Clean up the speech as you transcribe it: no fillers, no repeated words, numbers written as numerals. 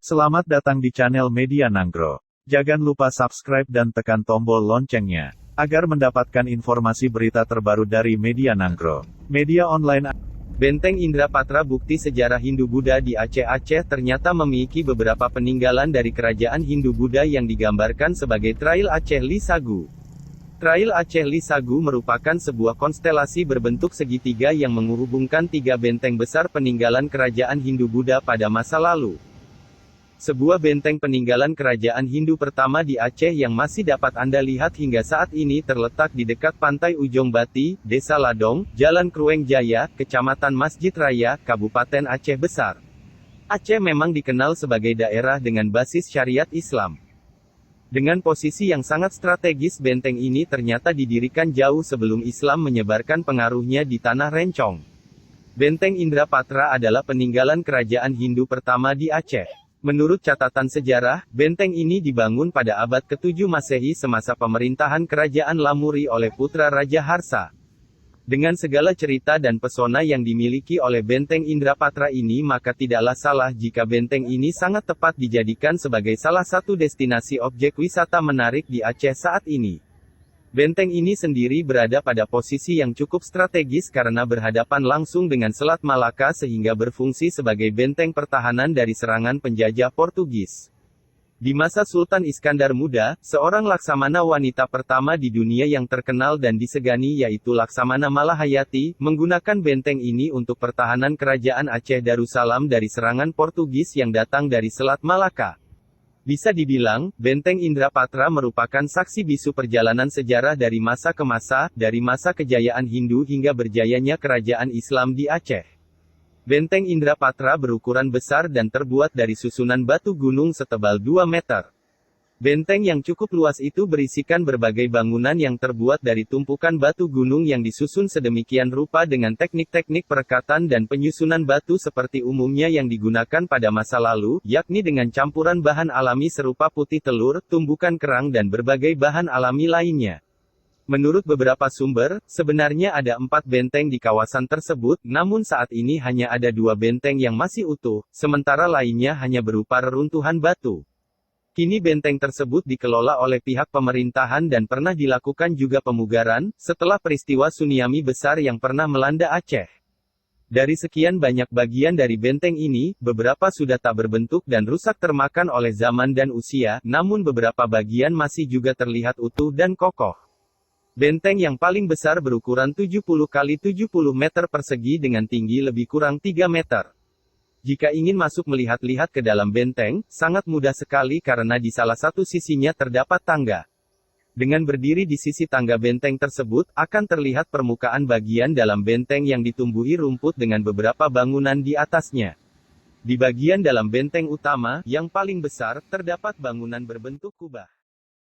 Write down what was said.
Selamat datang di channel Media Nanggro. Jangan lupa subscribe dan tekan tombol loncengnya, agar mendapatkan informasi berita terbaru dari Media Nanggro, media online. Benteng Indrapatra bukti sejarah Hindu-Buddha di Aceh ternyata memiliki beberapa peninggalan dari kerajaan Hindu-Buddha yang digambarkan sebagai Trail Aceh Li Sagu. Trail Aceh Li Sagu merupakan sebuah konstelasi berbentuk segitiga yang menghubungkan tiga benteng besar peninggalan kerajaan Hindu-Buddha pada masa lalu. Sebuah benteng peninggalan kerajaan Hindu pertama di Aceh yang masih dapat Anda lihat hingga saat ini terletak di dekat Pantai Ujung Bati, Desa Ladong, Jalan Krueng Jaya, Kecamatan Masjid Raya, Kabupaten Aceh Besar. Aceh memang dikenal sebagai daerah dengan basis syariat Islam. Dengan posisi yang sangat strategis, benteng ini ternyata didirikan jauh sebelum Islam menyebarkan pengaruhnya di tanah Rencong. Benteng Indrapatra adalah peninggalan kerajaan Hindu pertama di Aceh. Menurut catatan sejarah, benteng ini dibangun pada abad ke-7 Masehi semasa pemerintahan Kerajaan Lamuri oleh putra Raja Harsa. Dengan segala cerita dan pesona yang dimiliki oleh benteng Indrapatra ini, maka tidaklah salah jika benteng ini sangat tepat dijadikan sebagai salah satu destinasi objek wisata menarik di Aceh saat ini. Benteng ini sendiri berada pada posisi yang cukup strategis karena berhadapan langsung dengan Selat Malaka sehingga berfungsi sebagai benteng pertahanan dari serangan penjajah Portugis. Di masa Sultan Iskandar Muda, seorang laksamana wanita pertama di dunia yang terkenal dan disegani yaitu Laksamana Malahayati, menggunakan benteng ini untuk pertahanan kerajaan Aceh Darussalam dari serangan Portugis yang datang dari Selat Malaka. Bisa dibilang, benteng Indrapatra merupakan saksi bisu perjalanan sejarah dari masa ke masa, dari masa kejayaan Hindu hingga berjayanya kerajaan Islam di Aceh. Benteng Indrapatra berukuran besar dan terbuat dari susunan batu gunung setebal 2 meter. Benteng yang cukup luas itu berisikan berbagai bangunan yang terbuat dari tumpukan batu gunung yang disusun sedemikian rupa dengan teknik-teknik perekatan dan penyusunan batu seperti umumnya yang digunakan pada masa lalu, yakni dengan campuran bahan alami serupa putih telur, tumbukan kerang dan berbagai bahan alami lainnya. Menurut beberapa sumber, sebenarnya ada 4 benteng di kawasan tersebut, namun saat ini hanya ada 2 benteng yang masih utuh, sementara lainnya hanya berupa reruntuhan batu. Kini benteng tersebut dikelola oleh pihak pemerintahan dan pernah dilakukan juga pemugaran, setelah peristiwa tsunami besar yang pernah melanda Aceh. Dari sekian banyak bagian dari benteng ini, beberapa sudah tak berbentuk dan rusak termakan oleh zaman dan usia, namun beberapa bagian masih juga terlihat utuh dan kokoh. Benteng yang paling besar berukuran 70 x 70 meter persegi dengan tinggi lebih kurang 3 meter. Jika ingin masuk melihat-lihat ke dalam benteng, sangat mudah sekali karena di salah satu sisinya terdapat tangga. Dengan berdiri di sisi tangga benteng tersebut, akan terlihat permukaan bagian dalam benteng yang ditumbuhi rumput dengan beberapa bangunan di atasnya. Di bagian dalam benteng utama, yang paling besar, terdapat bangunan berbentuk kubah.